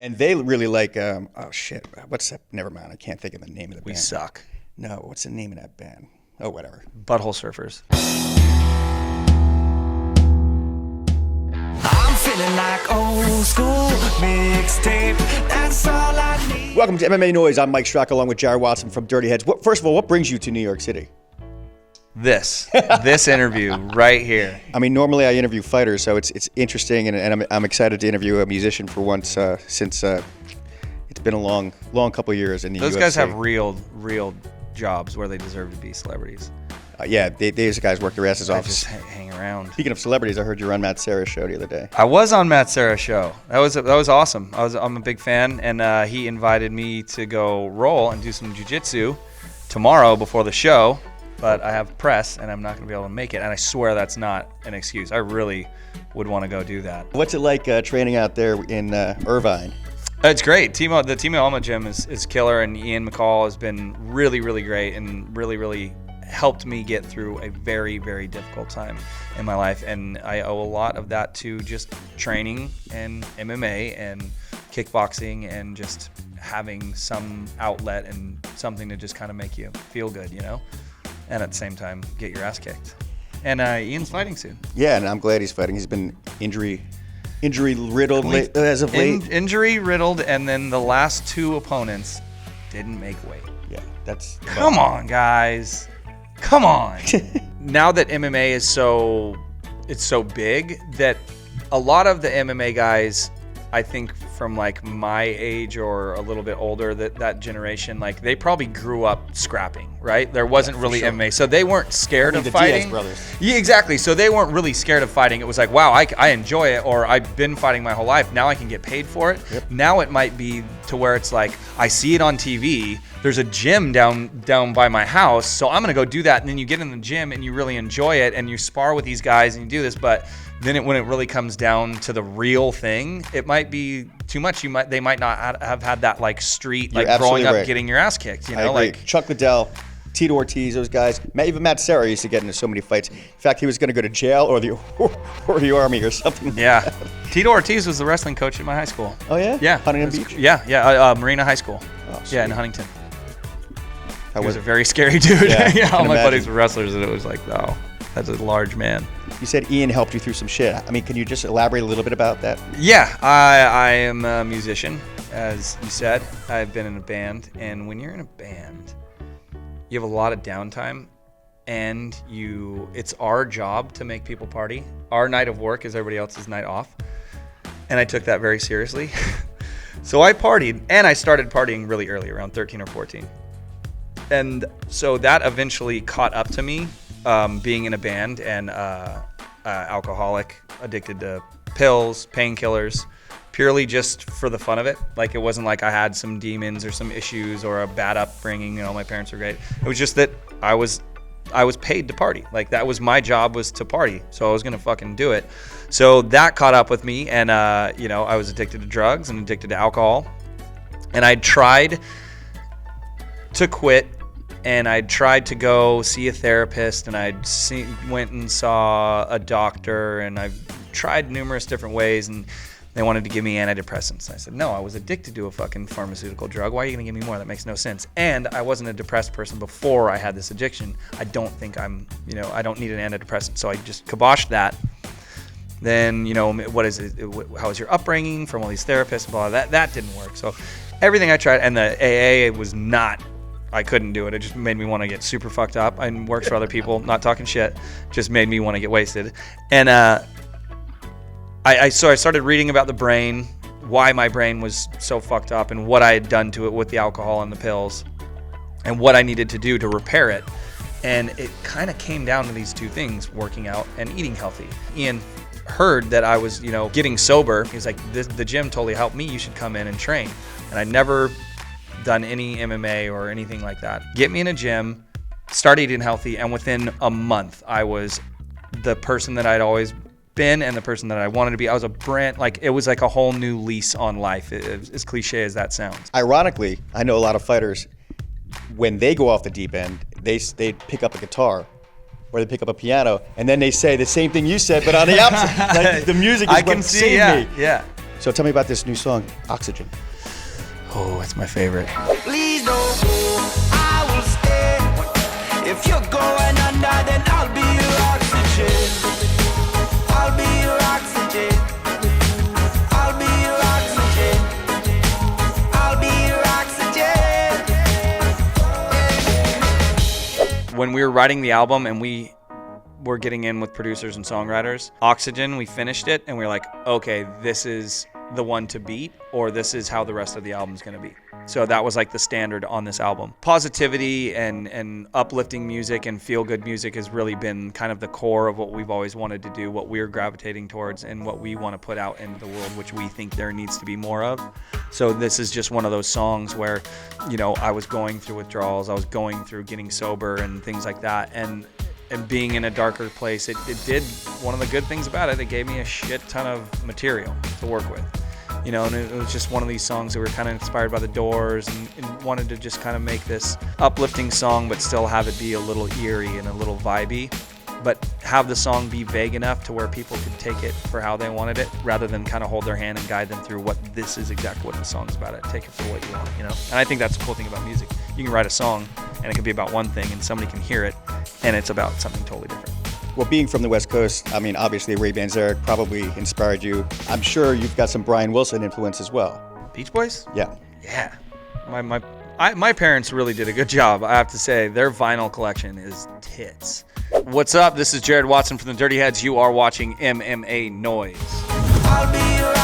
And they really like, oh shit, what's that? Never mind, I can't think of the name of the We band. suck. No, what's the name of that band? Oh, whatever. Butthole Surfers. I'm feeling like old school mixtape. That's all I need. Welcome to MMA Noise. I'm Mike Strzok along with Jared Watson from Dirty Heads. First of all, what brings you to New York City? This interview right here. I mean, normally I interview fighters, so it's interesting, and I'm excited to interview a musician for once since it's been a long couple of years in the Those UFC. guys have real jobs where they deserve to be celebrities. Yeah, these guys work their asses I off. just hang around. Speaking of celebrities, I heard you were on Matt Serra's show the other day. I was on Matt Serra's show. That was awesome. I'm a big fan, and he invited me to go roll and do some jiu-jitsu tomorrow before the show. But I have press, and I'm not going to be able to make it. And I swear that's not an excuse. I really would want to go do that. What's it like training out there in Irvine? It's great. The Timo Alma gym is killer, and Ian McCall has been really, really great and really helped me get through a very, very difficult time in my life. And I owe a lot of that to just training and MMA and kickboxing and just having some outlet and something to just kind of make you feel good, you know? And at the same time, get your ass kicked. And Ian's fighting soon. Yeah, and I'm glad he's fighting. He's been injury riddled as of late. Injury riddled, and then the last two opponents didn't make weight. Yeah, that's... Come on, guys. Come on. Now that MMA is so big that a lot of the MMA guys, I think from like my age or a little bit older, that generation, like they probably grew up scrapping, right? There wasn't really sure. MMA, so they weren't scared of the fighting. Diaz brothers. Yeah, exactly. So they weren't really scared of fighting. It was like, wow, I enjoy it, or I've been fighting my whole life. Now I can get paid for it. Yep. Now it might be to where it's like, I see it on TV. There's a gym down by my house, so I'm gonna go do that. And then you get in the gym and you really enjoy it, and you spar with these guys and you do this. But then when it really comes down to the real thing, it might be too much. They might not have had that like street, You're like growing up right. getting your ass kicked. You I know, agree. like Chuck Liddell, Tito Ortiz, those guys. Even Matt Serra used to get into so many fights. In fact, he was going to go to jail or the army or something. yeah. Tito Ortiz was the wrestling coach at my high school. Oh yeah. Yeah. Huntington Beach. Yeah. Marina High School. Oh, Yeah, in sweet. Huntington. How He was was a it? very scary dude. Yeah, Yeah, all can my imagine. buddies were wrestlers, and it was like, oh, that's a large man. You said Ian helped you through some shit. I mean, can you just elaborate a little bit about that? Yeah, I am a musician, as you said. I've been in a band, and when you're in a band, you have a lot of downtime, and it's our job to make people party. Our night of work is everybody else's night off, and I took that very seriously. So I partied, and I started partying really early, around 13 or 14. And so that eventually caught up to me, being in a band and alcoholic, addicted to pills, painkillers, purely just for the fun of it. Like it wasn't like I had some demons or some issues or a bad upbringing. You know, my parents were great. It was just that I was paid to party. Like that was my job, was to party. So I was gonna fucking do it. So that caught up with me, and I was addicted to drugs and addicted to alcohol, and I tried to quit. And I tried to go see a therapist, and went and saw a doctor, and I've tried numerous different ways, and they wanted to give me antidepressants. And I said, no, I was addicted to a fucking pharmaceutical drug. Why are you going to give me more? That makes no sense. And I wasn't a depressed person before I had this addiction. I don't think I don't need an antidepressant. So I just kiboshed that. Then, what is it? How was your upbringing from all these therapists? Blah, that didn't work. So everything I tried, and the AA was not, I couldn't do it. It just made me want to get super fucked up. I worked for other people, not talking shit. Just made me want to get wasted. And I started reading about the brain, why my brain was so fucked up, and what I had done to it with the alcohol and the pills, and what I needed to do to repair it. And it kind of came down to these two things: working out and eating healthy. Ian heard that I was, getting sober. He was like, the gym totally helped me. You should come in and train. And I never done any MMA or anything like that. Get me in a gym, start eating healthy, and within a month I was the person that I'd always been and the person that I wanted to be. I was it was like a whole new lease on life, as cliche as that sounds. Ironically, I know a lot of fighters, when they go off the deep end, they pick up a guitar or they pick up a piano, and then they say the same thing you said, but on the opposite. Like, the music is what saved me. Yeah. So tell me about this new song, Oxygen. Oh, it's my favorite. Please don't go, I will stay. If you're going under, then I'll be your oxygen. I'll be your oxygen. I'll be your oxygen. I'll be your oxygen. When we were writing the album and we were getting in with producers and songwriters, Oxygen, we finished it and we were like, okay, this is the one to beat, or this is how the rest of the album's going to be. So that was like the standard on this album. Positivity and uplifting music and feel-good music has really been kind of the core of what we've always wanted to do, what we're gravitating towards, and what we want to put out into the world, which we think there needs to be more of. So this is just one of those songs where, you know, I was going through withdrawals, I was going through getting sober and things like that, and being in a darker place, it did, one of the good things about it gave me a shit ton of material to work with. You know, and it was just one of these songs that were kind of inspired by the Doors, and wanted to just kind of make this uplifting song but still have it be a little eerie and a little vibey, but have the song be vague enough to where people could take it for how they wanted it, rather than kind of hold their hand and guide them through what this is exactly what the song's about. It take it for what you want, you know. And I think that's the cool thing about music. You can write a song and it can be about one thing and somebody can hear it and it's about something totally different. Well, being from the West Coast, I mean, obviously Ray Manzarek probably inspired you. I'm sure you've got some Brian Wilson influence as well. Beach Boys? Yeah. Yeah. My parents really did a good job. I have to say, their vinyl collection is tits. What's up? This is Jared Watson from the Dirty Heads. You are watching MMA Noise. I'll be your